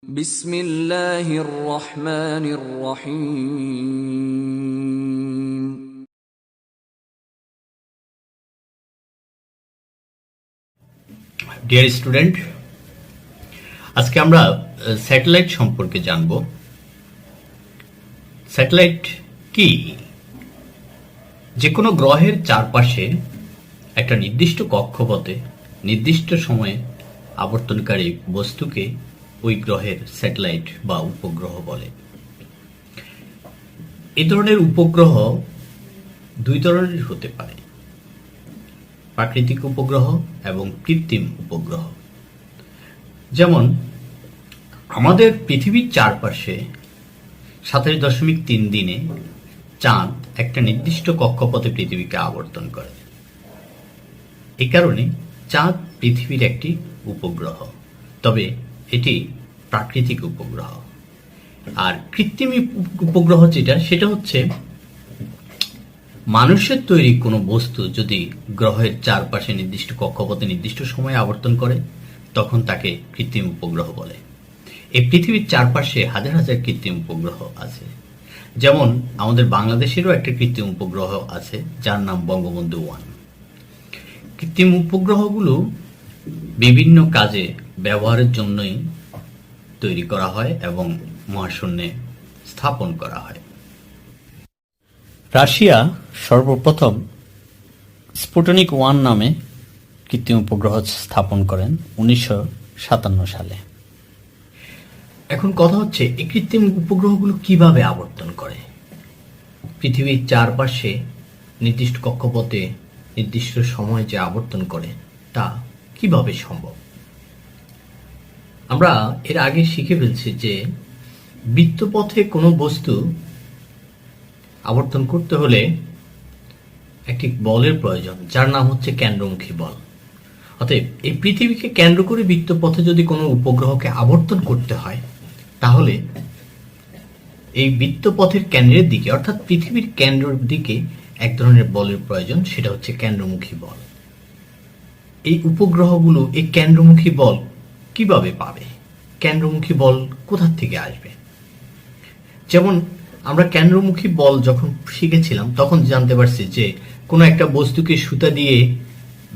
বিসমিল্লাহির রহমানির রহিম। Dear student, আজকে আমরা স্যাটেলাইট সম্পর্কে জানব। স্যাটেলাইট কি? যে কোনো গ্রহের চারপাশে একটা নির্দিষ্ট কক্ষপথে নির্দিষ্ট সময়ে আবর্তনকারী বস্তুকে ওই গ্রহের স্যাটেলাইট বা উপগ্রহ বলে। এই ধরনের উপগ্রহ দুই ধরনের হতে পারে: প্রাকৃতিক উপগ্রহ এবং কৃত্রিম উপগ্রহ। যেমন আমাদের পৃথিবীর চারপাশে 27.3 দিনে চাঁদ একটা নির্দিষ্ট কক্ষপথে পৃথিবীকে আবর্তন করে। এই কারণে চাঁদ পৃথিবীর একটি উপগ্রহ, তবে এটি প্রাকৃতিক উপগ্রহ। আর কৃত্রিম উপগ্রহ সেটা হচ্ছে মানুষের তৈরি কোনো বস্তু যদি গ্রহের চারপাশে নির্দিষ্ট কক্ষপথে নির্দিষ্ট সময়ে আবর্তন করে, তখন তাকে কৃত্রিম উপগ্রহ বলে। এই পৃথিবীর চারপাশে হাজার হাজার কৃত্রিম উপগ্রহ আছে। যেমন আমাদের বাংলাদেশেরও একটা কৃত্রিম উপগ্রহ আছে, যার নাম বঙ্গবন্ধু 1। কৃত্রিম উপগ্রহগুলো বিভিন্ন কাজে ব্যবহারের জন্যই তৈরি করা হয় এবং মহাশূন্যে স্থাপন করা হয়। রাশিয়া সর্বপ্রথম স্পুটনিক 1 নামে কৃত্রিম উপগ্রহ স্থাপন করেন 1957 সালে। এখন কথা হচ্ছে, এই কৃত্রিম উপগ্রহগুলো কিভাবে আবর্তন করে? পৃথিবীর চারপাশে নির্দিষ্ট কক্ষপথে নির্দিষ্ট সময় যে আবর্তন করে, তা কিভাবে সম্ভব? আমরা এর আগে শিখে ফেলছি যে বৃত্তপথে কোনো বস্তু আবর্তন করতে হলে একটি বলের প্রয়োজন, যার নাম হচ্ছে কেন্দ্রমুখী বল। অতএব এই পৃথিবীকে কেন্দ্র করে বৃত্তপথে যদি কোনো উপগ্রহকে আবর্তন করতে হয়, তাহলে এই বৃত্তপথের কেন্দ্রের দিকে, অর্থাৎ পৃথিবীর কেন্দ্রের দিকে এক ধরনের বলের প্রয়োজন, সেটা হচ্ছে কেন্দ্রমুখী বল। এই উপগ্রহগুলো এই কেন্দ্রমুখী বল কিভাবে পাবে? কেন্দ্রমুখী বল কোথা থেকে আসবে? যেমন আমরা কেন্দ্রমুখী বল যখন শিখেছিলাম, তখন জানতে পারছি যে কোনো একটা বস্তুকে সুতা দিয়ে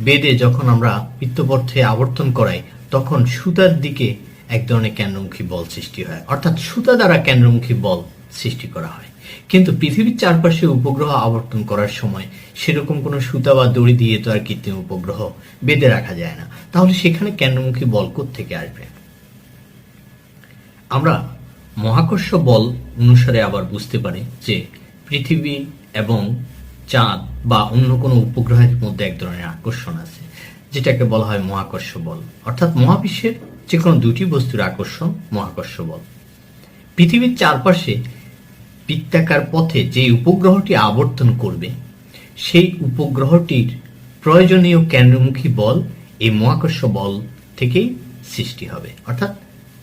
বেঁধে যখন আমরা বৃত্তপথে আবর্তন করাই, তখন সুতার দিকে এক ধরনের কেন্দ্রমুখী বল সৃষ্টি হয়, অর্থাৎ সুতা দ্বারা কেন্দ্রমুখী বল সৃষ্টি করা হয়। কিন্তু পৃথিবীর চারপাশে উপগ্রহ আবর্তন করার সময় সেরকম কোনো সুতা বা দড়ি দিয়ে তো আর কৃত্রিম উপগ্রহ বেঁধে রাখা যায় না। তাহলে সেখানে কেন্দ্রমুখী বল কোত্থেকে আসবে? আমরা মহাকর্ষ বল অনুসারে আবার বুঝতে পারি যে পৃথিবী এবং চাঁদ বা অন্য কোনো উপগ্রহের মধ্যে এক ধরনের আকর্ষণ আছে, যেটাকে বলা হয় মহাকর্ষ বল। অর্থাৎ মহাবিশ্বের যে কোনো দুটি বস্তুর আকর্ষণ মহাকর্ষ বল। পৃথিবীর চারপাশে বৃত্তাকার পথে যে উপগ্রহটি আবর্তন করবে, সেই উপগ্রহটির প্রয়োজনীয় কেন্দ্রমুখী বল এই মহাকর্ষ বল থেকেই সৃষ্টি হবে, অর্থাৎ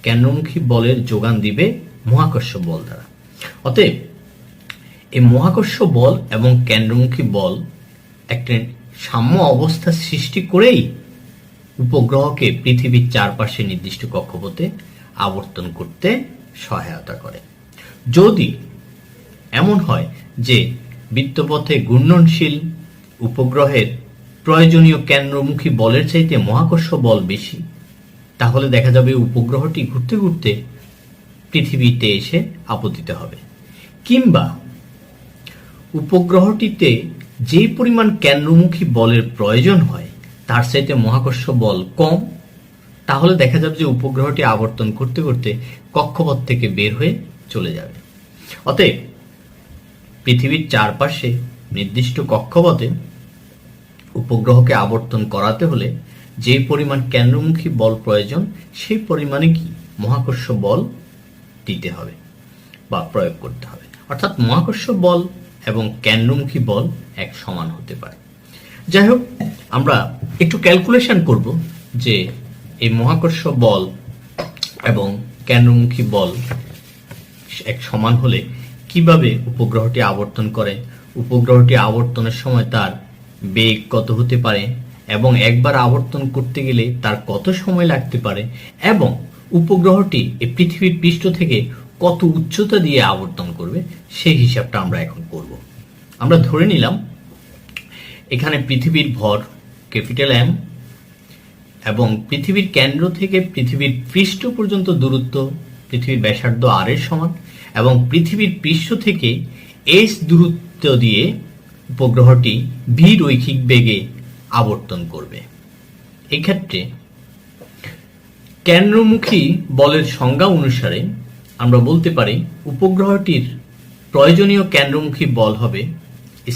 কেন্দ্রমুখী বলের যোগান দিবে মহাকর্ষ বল দ্বারা। অতএব এই মহাকর্ষ বল এবং কেন্দ্রমুখী বল একটা সাম্য অবস্থা সৃষ্টি করেই উপগ্রহকে পৃথিবীর চারপাশে নির্দিষ্ট কক্ষপথে আবর্তন করতে সহায়তা করে। যদি এমন হয় যে বৃত্তপথে ঘূর্ণনশীল উপগ্রহের প্রয়োজনীয় কেন্দ্রমুখী বলের চাইতে মহাকর্ষ বল বেশি, তাহলে দেখা যাবে উপগ্রহটি ঘুরতে ঘুরতে পৃথিবীতে এসে আপতিত হবে। কিংবা উপগ্রহটিতে যে পরিমাণ কেন্দ্রমুখী বলের প্রয়োজন হয়, তার চাইতে মহাকর্ষ বল কম, তাহলে দেখা যাবে যে উপগ্রহটি আবর্তন করতে করতে কক্ষপথ থেকে বের হয়ে চলে যাবে। অতএব পৃথিবীর চারপাশে নির্দিষ্ট কক্ষপথে উপগ্রহকে আবর্তন করাতে হলে যে পরিমাণ কেন্দ্রমুখী বল প্রয়োজন, সেই পরিমাণে কি মহাকর্ষ বল দিতে হবে বা প্রয়োগ করতে হবে। অর্থাৎ মহাকর্ষ বল এবং কেন্দ্রমুখী বল এক সমান হতে পারে। যাই হোক, আমরা একটু ক্যালকুলেশন করব যে এই মহাকর্ষ বল এবং কেন্দ্রমুখী বল এক সমান হলে কিভাবে উপগ্রহটি আবর্তন করে, উপগ্রহটি আবর্তনের সময় তার বেগ কত হতে পারে, এবং একবার আবর্তন করতে গেলে তার কত সময় লাগতে পারে, এবং উপগ্রহটি এই পৃথিবীর পৃষ্ঠ থেকে কত উচ্চতা দিয়ে আবর্তন করবে সেই হিসাবটা আমরা এখন করব। আমরা ধরে নিলাম এখানে পৃথিবীর ভর ক্যাপিটাল এম এবং পৃথিবীর কেন্দ্র থেকে পৃথিবীর পৃষ্ঠ পর্যন্ত দূরত্ব পৃথিবীর ব্যাসার্ধ আর এর সমান এবং পৃথিবীর পৃষ্ঠ থেকে এস দূরত্ব দিয়ে উপগ্রহটি ভি রৈখিক বেগে আবর্তন করবে। এক্ষেত্রে কেন্দ্রমুখী বলের সংজ্ঞা অনুসারে আমরা বলতে পারি উপগ্রহটির প্রয়োজনীয় কেন্দ্রমুখী বল হবে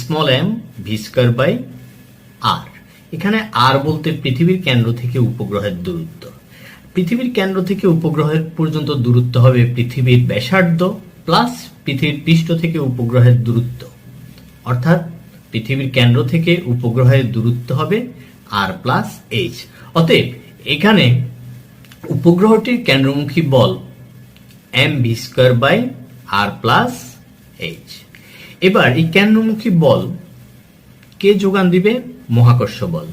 small m v square by r. এখানে আর বলতে পৃথিবীর কেন্দ্র থেকে উপগ্রহের দূরত্ব। পৃথিবীর কেন্দ্র থেকে উপগ্রহের পর্যন্ত দূরত্ব হবে পৃথিবীর ব্যাসার্ধ প্লাস পৃথিবীর পৃষ্ঠ থেকে উপগ্রহের দূরত্ব, অর্থাৎ পৃথিবীর কেন্দ্র থেকে উপগ্রহের দূরত্ব হবে আর প্লাস এইচ। অতএব এখানে উপগ্রহটির কেন্দ্রমুখী বল m v square by R plus H. এবার এই কেন্দ্রমুখী বল কে যোগান দিবে? মহাকর্ষ বল।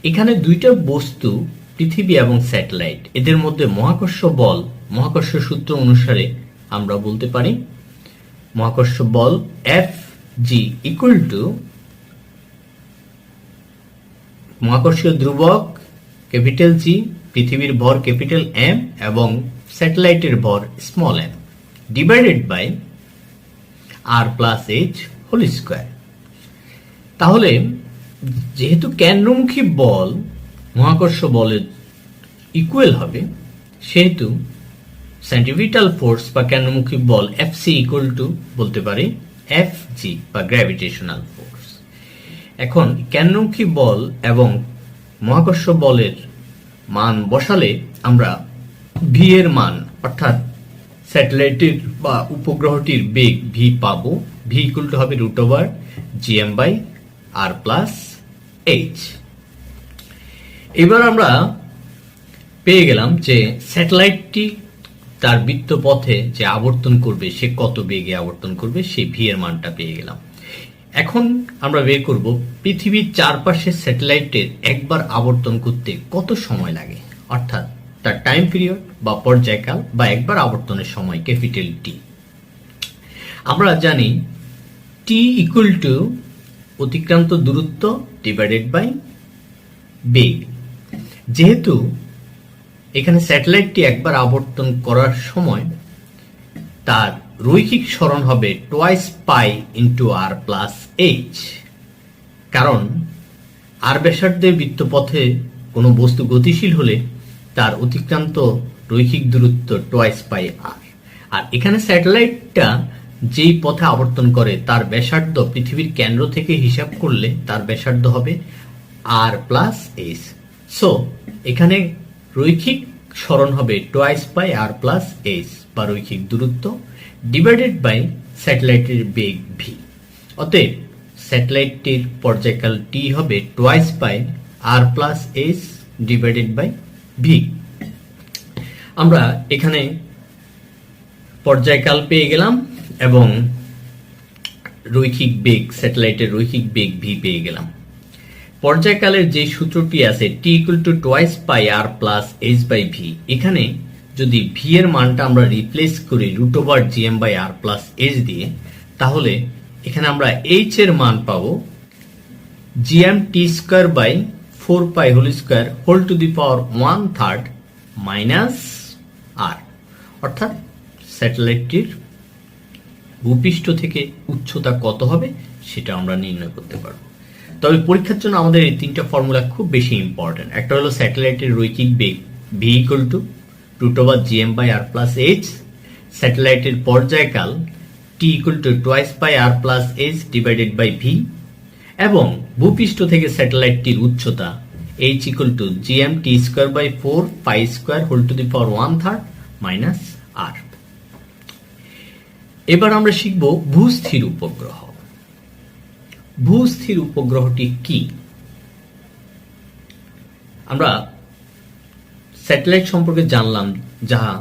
এখানে দুইটা বস্তু পৃথিবী এবং স্যাটেলাইট, এদের মধ্যে মহাকর্ষ বল মহাকর্ষ সূত্র অনুসারে আমরা বলতে পারি মহাকর্ষ বল এফ জি ইকুয়াল টু মহাকর্ষীয় ধ্রুবক ক্যাপিটাল জি, পৃথিবীর ভর ক্যাপিটাল এম এবং স্যাটেলাইটের ভর small M divided by R plus H whole square. তাহলে যেহেতু কেন্দ্রমুখী বল মহাকর্ষ বলের ইকুয়াল হবে, সেহেতু সেন্ট্রিপিটাল ফোর্স বা কেন্দ্রমুখী বল এফ সি ইকুয়াল টু বলতে পারি এফ জি বা গ্র্যাভিটেশনাল ফোর্স। এখন কেন্দ্রমুখী বল এবং মহাকর্ষ বলের মান বসালে আমরা ভি এর মান অর্থাৎ স্যাটেলাইটের বা উপগ্রহটির বেগ ভি পাবো। ভি ইকুয়াল টু হবে root over G M by R plus H. এবার আমরা পেয়ে গেলাম যে স্যাটেলাইটটি তার বৃত্তপথে যে আবর্তন করবে সে কত বেগে আবর্তন করবে, সেই ভি এর মানটা পেয়ে গেলাম। এখন আমরা বের করব পৃথিবীর চারপাশে স্যাটেলাইটের একবার আবর্তন করতে কত সময় লাগে, অর্থাৎ তার টাইম পিরিয়ড বা পর্যায়কাল বা একবার আবর্তনের সময় ক্যাপিটাল টি। আমরা জানি টি ইকুয়াল টু অতিক্রান্ত দূরত্ব ডিভাইডেড বাই বেগ। যেহেতু এখানে স্যাটেলাইটটি একবার আবর্তন করার সময় তার রৈখিক সরণ হবে টোয়াইস পাই ইন্টু আর প্লাস এইচ, কারণ আর ব্যাসার্ধের বৃত্তপথে কোনো বস্তু গতিশীল হলে তার অতিক্রান্ত রৈখিক দূরত্ব টোয়াইস পাই আর। আর এখানে স্যাটেলাইটটা যেই পথে আবর্তন করে তার ব্যাসার্ধ পৃথিবীর কেন্দ্র থেকে হিসাব করলে তার ব্যাসার্ধ হবে আর প্লাস এইচ। সো এখানে রৈখিক সরণ হবে টোয়াইস পাই আর প্লাস এইচ বা রৈখিক দূরত্ব ডিভাইডেড বাই স্যাটেলাইটের বেগ ভি। অতএব স্যাটেলাইটটির পর্যায়কাল টি হবে twice pi R plus H divided by V. আমরা এখানে পর্যায়কাল পেয়ে গেলাম এবং রৈখিক বেগ স্যাটেলাইটের রৈখিক বেগ ভি পেয়ে গেলাম। পর্যায়কালের যে সূত্রটি আছে T equal to twice pi R plus h by v, এখানে যদি ভি এর মানটা আমরা রিপ্লেস করি root over G M by R plus h দিয়ে, তাহলে এখানে আমরা এইচ এর মান পাবো g m T square by 4 pi whole square whole to the power 1/3 minus r, অর্থাৎ স্যাটেলাইটটির ভূপৃষ্ঠ থেকে উচ্চতা কত হবে সেটা আমরা নির্ণয় করতে পারবো। তবে পরীক্ষার জন্য আমাদের এই তিনটা ফর্মুলা খুব বেশি ইম্পর্টেন্ট। একটা হলো স্যাটেলাইটের রৈখিক বেগ v equal to root over G M by R plus h, স্যাটেলাইটের পর্যায়কাল টি equal to twice pi R plus H divided by v, এবং ভূপৃষ্ঠ থেকে স্যাটেলাইটটির উচ্চতা h equal to g m T square by 4 pi square whole to the power 1/3 minus r. এবার আমরা শিখব ভূস্থির উপগ্রহ। ভূস্থির উপগ্রহটি কি? আমরা স্যাটেলাইট সম্পর্কে জানলাম যাহা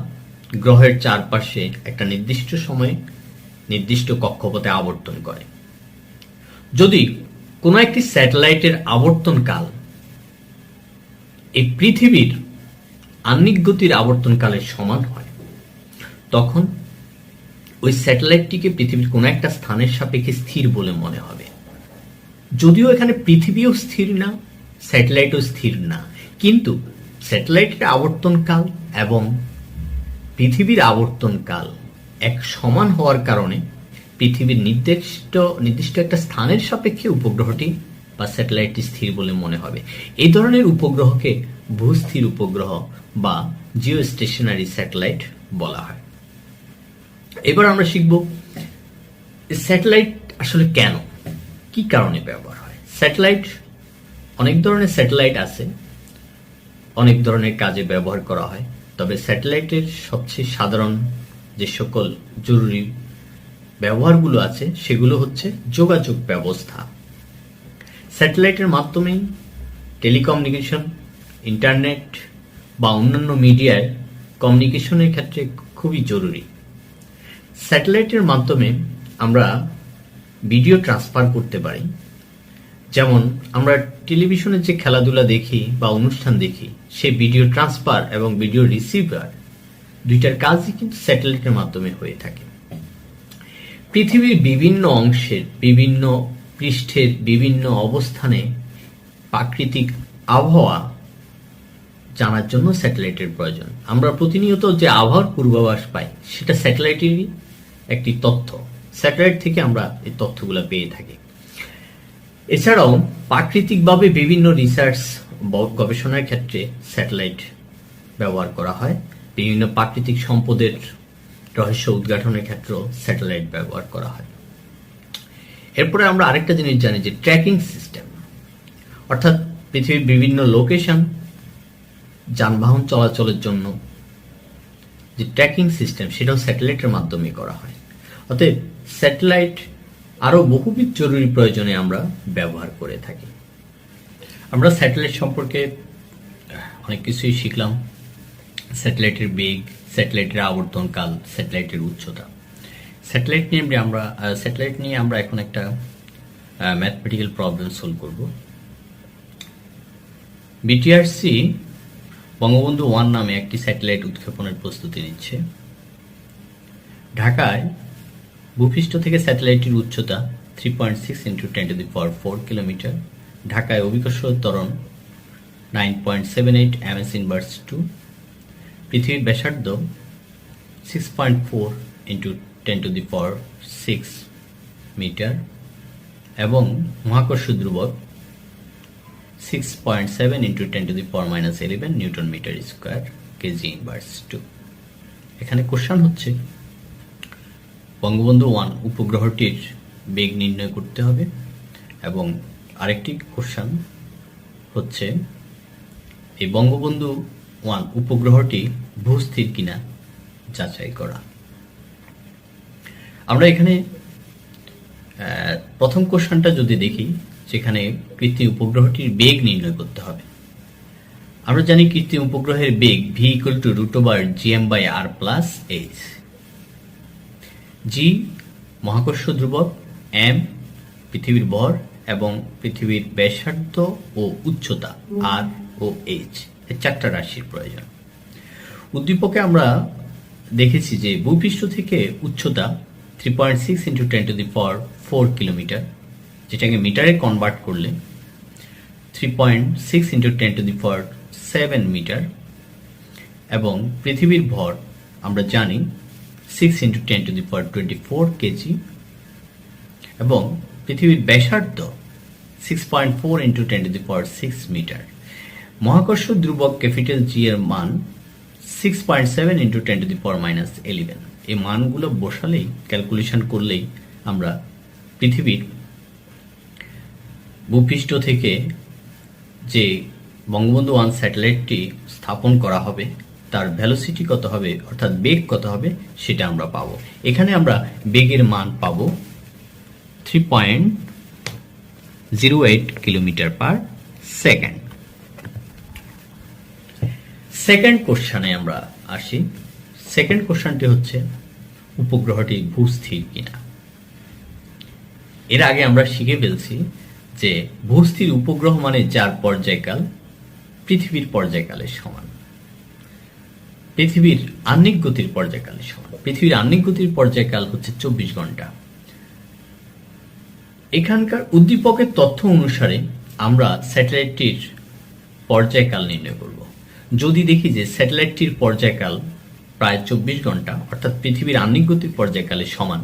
গ্রহের চারপাশে একটা নির্দিষ্ট সময়ে নির্দিষ্ট কক্ষপথে আবর্তন করে। যদি কোনো একটি স্যাটেলাইটের আবর্তনকাল এই পৃথিবীর আহ্নিক গতির আবর্তনকালের সমান হয়, তখন ওই স্যাটেলাইটটিকে পৃথিবীর কোনো একটা স্থানের সাপেক্ষে স্থির বলে মনে হবে। যদিও এখানে পৃথিবীও স্থির না, স্যাটেলাইটও স্থির না, কিন্তু স্যাটেলাইটের আবর্তনকাল এবং পৃথিবীর আবর্তনকাল এক সমান হওয়ার কারণে পৃথিবীর নির্দিষ্ট একটা স্থানের সাপেক্ষে উপগ্রহটি বা স্যাটেলাইটটি স্থির বলে মনে হবে। এই ধরনের উপগ্রহকে ভূস্থির উপগ্রহ বা জিও স্টেশনারি স্যাটেলাইট বলা হয়। এবার আমরা শিখব স্যাটেলাইট আসলে কেন, কি কারণে ব্যবহার হয়। স্যাটেলাইট, অনেক ধরনের স্যাটেলাইট আছে, অনেক ধরনের কাজে ব্যবহার করা হয়। তবে স্যাটেলাইটের সবচেয়ে সাধারণ যে সকল জরুরি ব্যবহারগুলো আছে সেগুলো হচ্ছে যোগাযোগ ব্যবস্থা। স্যাটেলাইটের মাধ্যমে টেলিকমিউনিকেশন, ইন্টারনেট বা অন্যান্য মিডিয়ার কমিউনিকেশনের ক্ষেত্রে খুবই জরুরি। স্যাটেলাইটের মাধ্যমে আমরা ভিডিও ট্রান্সফার করতে পারি। যেমন আমরা টেলিভিশনে যে খেলাধুলা দেখি বা অনুষ্ঠান দেখি, সেই ভিডিও ট্রান্সফার এবং ভিডিও রিসিভার দুইটার কাজই কিন্তু স্যাটেলাইটের মাধ্যমে হয়ে থাকে। পৃথিবীর বিভিন্ন অংশের, বিভিন্ন পৃষ্ঠের বিভিন্ন অবস্থানে প্রাকৃতিক আবহাওয়া জানার জন্য স্যাটেলাইটের প্রয়োজন। আমরা প্রতিনিয়ত যে আবহাওয়ার পূর্বাভাস পাই সেটা স্যাটেলাইটেরই একটি তথ্য। স্যাটেলাইট থেকে আমরা এই তথ্যগুলো পেয়ে থাকি। এছাড়াও প্রাকৃতিকভাবে বিভিন্ন রিসার্চ গবেষণার ক্ষেত্রে স্যাটেলাইট ব্যবহার করা হয়। বিভিন্ন প্রাকৃতিক সম্পদের রহস্য উদ্ঘাটনের ক্ষেত্রেও স্যাটেলাইট ব্যবহার করা হয়। এরপরে আমরা আরেকটা জিনিস জানি যে ট্র্যাকিং সিস্টেম, অর্থাৎ পৃথিবীর বিভিন্ন লোকেশন যানবাহন চলাচলের জন্য যে ট্র্যাকিং সিস্টেম সেটাও স্যাটেলাইটের মাধ্যমে করা হয়। অতএব স্যাটেলাইট আরও বহুবিধ জরুরি প্রয়োজনে আমরা ব্যবহার করে থাকি। আমরা স্যাটেলাইট সম্পর্কে অনেক কিছুই শিখলাম। স্যাটেলাইটের বেগ, স্যাটেলাইটের আবর্তনকাল, স্যাটেলাইটের উচ্চতা। স্যাটেলাইট নিয়ে আমরা এখন একটা ম্যাথমেটিক্যাল প্রবলেম সলভ করব। বিটিআরসি বঙ্গবন্ধু 1 নামে একটি স্যাটেলাইট উৎক্ষেপণের প্রস্তুতি নিচ্ছে। ঢাকায় ভূপৃষ্ঠ থেকে স্যাটেলাইটটির উচ্চতা 3.6 × 10⁴ কিলোমিটার। ঢাকায় অভিকর্ষ ত্বরণ 9.78 ms/2। পৃথিবীর ব্যাসার্ধ 6.4 × 10⁶ মিটার এবং মহাকর্ষ ধ্রুবক 6.7 × 10⁻11 নিউটন মিটার স্কয়ার kg/2। এখানে কোশ্চেন হচ্ছে বঙ্গবন্ধু 1 উপগ্রহটির বেগ নির্ণয় করতে হবে এবং আরেকটি কোশ্চেন হচ্ছে এই বঙ্গবন্ধু 1 উপগ্রহটি ভূস্থির কিনা যাচাই করা। আমরা এখানে প্রথম কোশ্চেনটা যদি দেখি, যেখানে কৃত্রিম উপগ্রহটির বেগ নির্ণয় করতে হবে। আমরা জানি কৃত্রিম উপগ্রহের বেগ v √ gm/r + h। g মহাকর্ষ ধ্রুবক, m পৃথিবীর ভর এবং পৃথিবীর ব্যাসার্ধ ও উচ্চতা r ও h, এই চারটা রাশির প্রয়োজন। উদ্দীপকে আমরা দেখেছি যে ভূপৃষ্ঠ থেকে উচ্চতা 3.6 × 10⁴ কিলোমিটার, যেটাকে মিটারে কনভার্ট করলে 3.6 × 10⁷ মিটার, এবং পৃথিবীর ভর আমরা জানি 6 × 10⁻24 কেজি, এবং পৃথিবীর ব্যাসার্ধ 6.4 × 10⁶ মিটার। মহাকর্ষ ধ্রুবক ক্যাপিটাল জি এর মান 6.7 × 10⁻11। এই মানগুলো বসালেই, ক্যালকুলেশন করলেই আমরা পৃথিবীর ভূপৃষ্ঠ থেকে যে বঙ্গবন্ধু 1 স্যাটেলাইটটি স্থাপন করা হবে তার ভেলোসিটি কত হবে, অর্থাৎ বেগ কত হবে, সেটা আমরা পাবো। এখানে আমরা বেগের মান পাবো 3.08 কিলোমিটার/সেকেন্ড। সেকেন্ড কোশ্চেনে আমরা আসি। সেকেন্ড কোশ্চেনটি হচ্ছে উপগ্রহটি ভূস্থির কিনা। এর আগে আমরা শিখে ফেলছি যে ভূস্থির উপগ্রহ মানে যার পর্যায়কাল পৃথিবীর পর্যায়কালের সমান। পৃথিবীর আহ্নিক গতির পর্যায়কালের সমান। পৃথিবীর আহ্নিক গতির পর্যায়কাল হচ্ছে 24 ঘন্টা। এখানকার উদ্দীপকের তথ্য অনুসারে আমরা স্যাটেলাইটটির পর্যায়কাল নির্ণয় করব। যদি দেখি যে স্যাটেলাইটটির পর্যায়কাল প্রায় 24 ঘন্টা অর্থাৎ পৃথিবীর আহ্নিক গতির পর্যায়কালের সমান,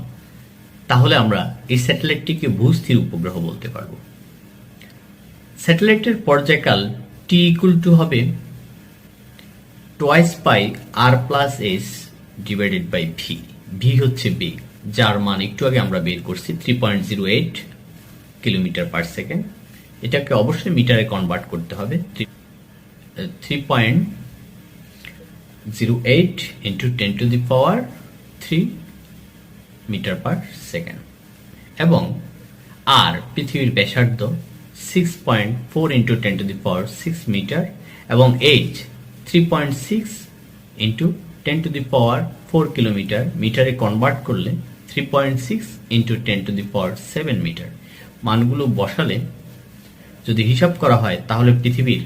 তাহলে আমরা এই স্যাটেলাইটটিকে ভূস্থির উপগ্রহ বলতে পারব। স্যাটেলাইটের পর্যায়কাল টি ইকুয়াল টু হবে twice pi R plus S divided by V. V হচ্ছে বেগ, যার মান একটু আগে আমরা বের করছি 3.08 কিলোমিটার পার সেকেন্ড। এটাকে অবশ্যই মিটারে কনভার্ট করতে হবে, 3.08 ইন্টু 10⁻³ মিটার পার সেকেন্ড। এবং আর পৃথিবীর ব্যাসার্ধ 6.4 ইন্টু 10⁶ মিটার এবং এইচ 3.6 ইন্টু 10⁴ কিলোমিটার। মিটারে কনভার্ট করলে 3.6 ইন্টু 10⁷ মিটার। মানগুলো বসালে যদি হিসাব করা হয় তাহলে পৃথিবীর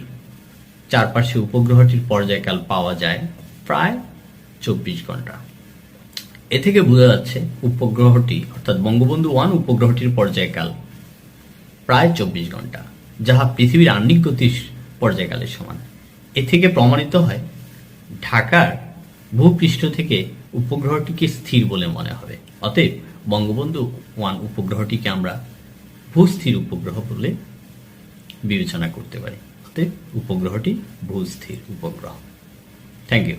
চারপাশে উপগ্রহটির পর্যায়কাল পাওয়া যায় প্রায় 24 ঘন্টা। এ থেকে বোঝা যাচ্ছে উপগ্রহটি অর্থাৎ বঙ্গবন্ধু 1 উপগ্রহটির পর্যায়কাল প্রায় 24 ঘন্টা, যাহা পৃথিবীর আহ্নিক গতির পর্যায়কালের সমান। এ থেকে প্রমাণিত হয় ঢাকার ভূপৃষ্ঠ থেকে উপগ্রহটিকে স্থির বলে মনে হবে। অতএব বঙ্গবন্ধু 1 উপগ্রহটিকে আমরা ভূস্থির উপগ্রহ বলে বিবেচনা করতে পারি। অতএব উপগ্রহটি ভূস্থির উপগ্রহ। Thank you.